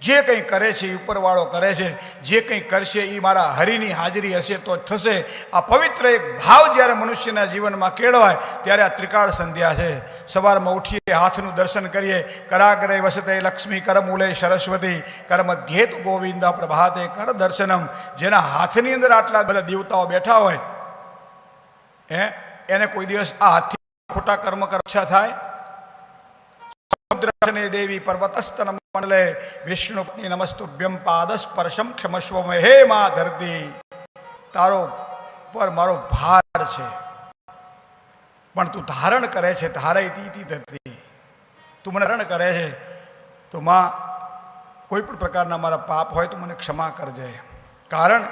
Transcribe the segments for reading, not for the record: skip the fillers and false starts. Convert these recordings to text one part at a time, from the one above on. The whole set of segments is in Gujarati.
જે કંઈ કરે છે એ ઉપરવાળો કરે છે, જે કંઈ કરશે એ મારા હરિની હાજરી હશે તો થશે. આ પવિત્ર એક ભાવ જ્યારે મનુષ્યના જીવનમાં કેળવાય ત્યારે આ ત્રિકાળ સંધ્યા છે. સવારમાં ઉઠીએ, હાથનું દર્શન કરીએ. કરાગ્રે વસતે લક્ષ્મી, કરમૂલે સરસ્વતી, કરમધ્યેત ગોવિંદ, પ્રભાતે કર દર્શનમ. જેના હાથની અંદર આટલા બધા દેવતાઓ બેઠા હોય એને કોઈ દિવસ આ હાથથી ખોટા કર્મ કર ઈચ્છા થાય? દેવી પર્વતસ્તન મંડલે વિષ્ણુપત્ની નમસ્તુભ્યમ પાદસ્પર્શમ ક્ષમસ્વ. હે મા ધરતી, તારો પર મારો ભાર છે પણ તું ધારણ કરે છે. ધારયતી ધરતી, તું મને ધારણ કરે છે તો માં કોઈ પણ પ્રકારના મારા પાપ હોય તો મને ક્ષમા કરજે. કારણ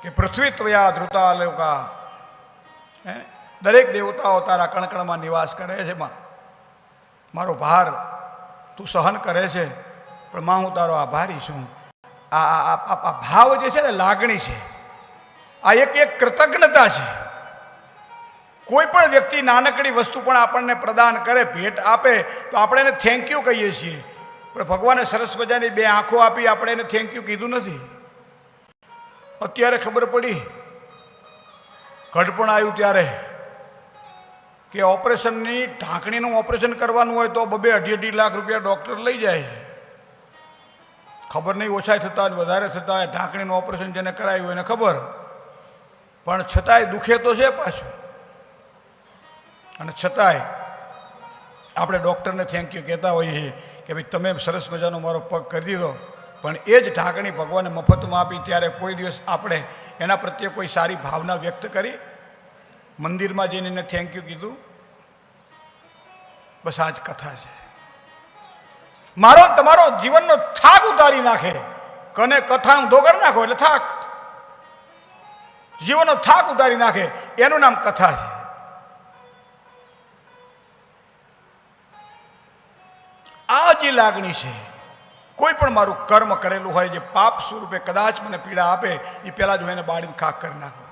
કે પૃથ્વી ત્વયા ધૃતા લોકા, દરેક દેવતાઓ તારા કણકણમાં નિવાસ કરે છે. માં મારો ભાર તું સહન કરે છે પણ માં હું તારો આભારી છું. આ ભાવ જે છે ને, લાગણી છે, આ એક કૃતજ્ઞતા છે. કોઈ પણ વ્યક્તિ નાનકડી વસ્તુ પણ આપણને પ્રદાન કરે, ભેટ આપે તો આપણે એને થેન્ક યુ કહીએ છીએ. પણ ભગવાને સરસ મજાની 2 આંખો આપી, આપણે એને થેન્ક યુ કીધું નથી. અત્યારે ખબર પડી, ઘડપણ આવ્યું ત્યારે કે ઓપરેશનની ઢાંકણીનું ઓપરેશન કરવાનું હોય તો 2-2.5 લાખ રૂપિયા ડૉક્ટર લઈ જાય છે. ખબર નહીં ઓછા થતા હોય વધારે થતા હોય, ઢાંકણીનું ઓપરેશન જેને કરાયું એને ખબર. પણ છતાંય દુખે તો છે પાછું. અને છતાંય આપણે ડૉક્ટરને થેન્ક યુ કહેતા હોઈએ છીએ કે ભાઈ તમે સરસ મજાનો મારો પગ કરી દીધો. પણ એ જ ઢાંકણી ભગવાને મફતમાં આપી ત્યારે કોઈ દિવસ આપણે એના પ્રત્યે કોઈ સારી ભાવના વ્યક્ત કરી? મંદિરમાં જઈને એને થેન્ક યુ કીધું? બસ આ જ કથા છે. મારો તમારો જીવનનો થાક ઉતારી નાખે. કને કથાનું દોગર નાખો એટલે થાક, જીવનનો થાક ઉતારી નાખે, એનું નામ કથા છે. આ જે લાગણી છે, કોઈ પણ મારું કર્મ કરેલું હોય જે પાપ સ્વરૂપે કદાચ મને પીડા આપે, એ પહેલાં જો એને બાળીને ખાક કરી નાખો.